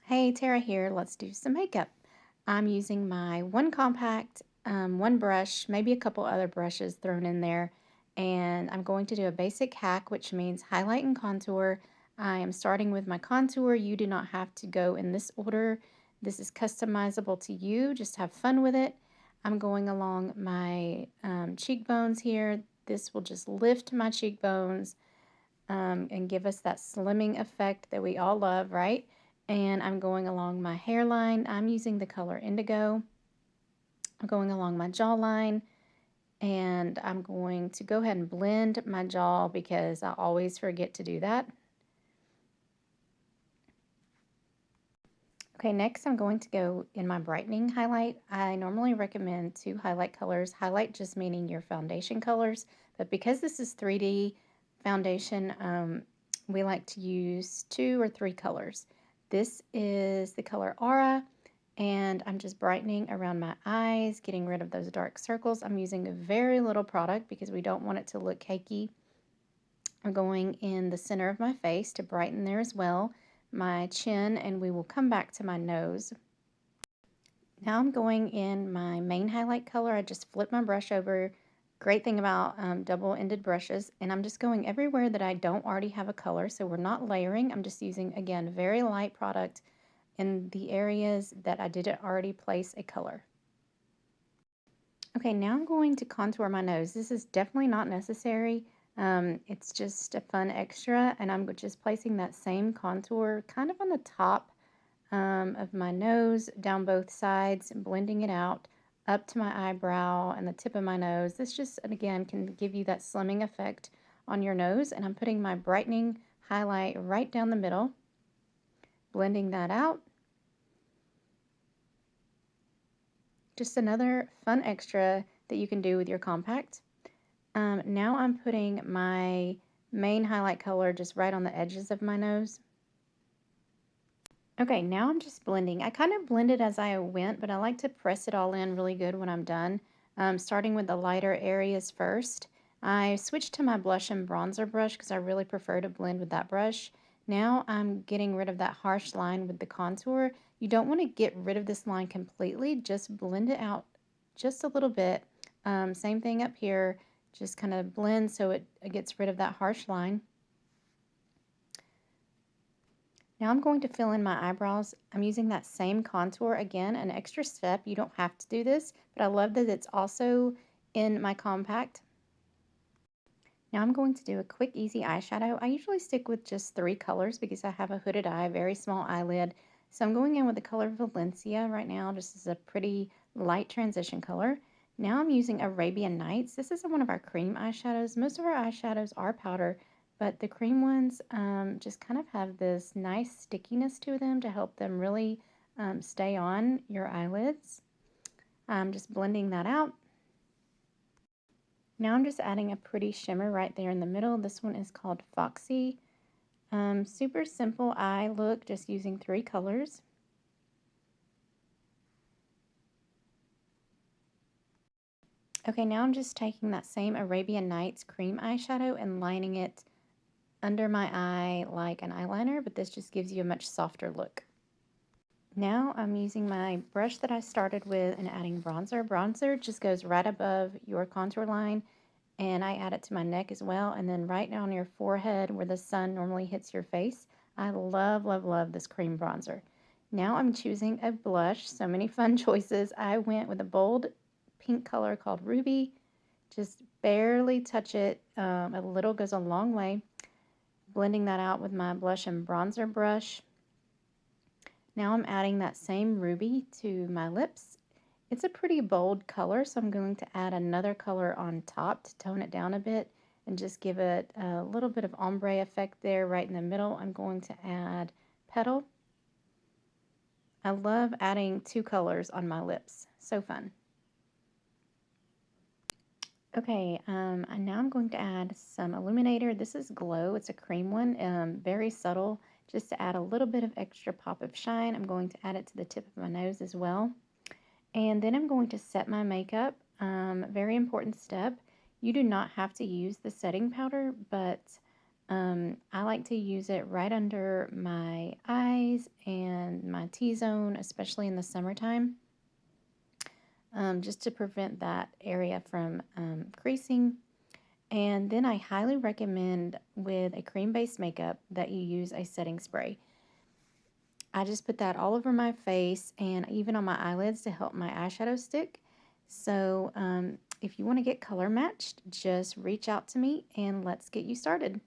Hey, Tara here. Let's do some makeup. I'm using my one compact, one brush, maybe a couple other brushes thrown in there, and I'm going to do a basic hack, which means highlight and contour. I am starting with my contour. You do not have to go in this order. This is customizable to you. Just have fun with it. I'm going along my cheekbones here. This will just lift my cheekbones and give us that slimming effect that we all love, right? And I'm going along my hairline. I'm using the color indigo. I'm going along my jawline, and I'm going to go ahead and blend my jaw because I always forget to do that. Okay, next I'm going to go in my brightening highlight. I normally recommend 2 highlight colors. Highlight just meaning your foundation colors, but because this is 3D foundation, we like to use 2 or 3 colors. This is the color Aura, and I'm just brightening around my eyes, getting rid of those dark circles. I'm using a very little product because we don't want it to look cakey. I'm going in the center of my face to brighten there as well, my chin, and we will come back to my nose. Now I'm going in my main highlight color. I just flip my brush over. Great thing about double-ended brushes, and I'm just going everywhere that I don't already have a color, so we're not layering. I'm just using, again, very light product in the areas that I didn't already place a color. Okay, now I'm going to contour my nose. This is definitely not necessary. It's just a fun extra, and I'm just placing that same contour kind of on the top of my nose, down both sides, blending it out up to my eyebrow and the tip of my nose. This just, again, can give you that slimming effect on your nose, and I'm putting my brightening highlight right down the middle, blending that out. Just another fun extra that you can do with your compact. Now I'm putting my main highlight color just right on the edges of my nose. Okay, now I'm just blending. I kind of blended as I went, but I like to press it all in really good when I'm done. Starting with the lighter areas first. I switched to my blush and bronzer brush because I really prefer to blend with that brush. Now I'm getting rid of that harsh line with the contour. You don't want to get rid of this line completely, just blend it out just a little bit. Same thing up here, just kind of blend so it gets rid of that harsh line. Now I'm going to fill in my eyebrows. I'm using that same contour again, an extra step. You don't have to do this, but I love that it's also in my compact. Now I'm going to do a quick, easy eyeshadow. I usually stick with just 3 colors because I have a hooded eye, very small eyelid. So I'm going in with the color Valencia right now, just as a pretty light transition color. Now I'm using Arabian Nights. This is one of our cream eyeshadows. Most of our eyeshadows are powder, but the cream ones just kind of have this nice stickiness to them to help them really stay on your eyelids. I'm just blending that out. Now I'm just adding a pretty shimmer right there in the middle. This one is called Foxy. Super simple eye look, just using 3 colors. Okay, now I'm just taking that same Arabian Nights cream eyeshadow and lining it under my eye like an eyeliner, but this just gives you a much softer look. Now I'm using my brush that I started with and adding bronzer. Bronzer just goes right above your contour line, and I add it to my neck as well, and then right on your forehead where the sun normally hits your face. I love, love, love this cream bronzer. Now I'm choosing a blush. So many fun choices. I went with a bold pink color called Ruby. Just barely touch it. A little goes a long way. Blending that out with my blush and bronzer brush. Now I'm adding that same ruby to my lips. It's a pretty bold color, so I'm going to add another color on top to tone it down a bit and just give it a little bit of ombre effect there right in the middle. I'm going to add Petal. I love adding 2 colors on my lips. So fun. Okay, and now I'm going to add some illuminator. This is Glow. It's a cream one, very subtle, just to add a little bit of extra pop of shine. I'm going to add it to the tip of my nose as well. And then I'm going to set my makeup. Very important step. You do not have to use the setting powder, but I like to use it right under my eyes and my my T-zone, especially in the summertime, just to prevent that area from creasing. And then I highly recommend with a cream-based makeup that you use a setting spray. I just put that all over my face and even on my eyelids to help my eyeshadow stick. So if you want to get color matched, just reach out to me and let's get you started.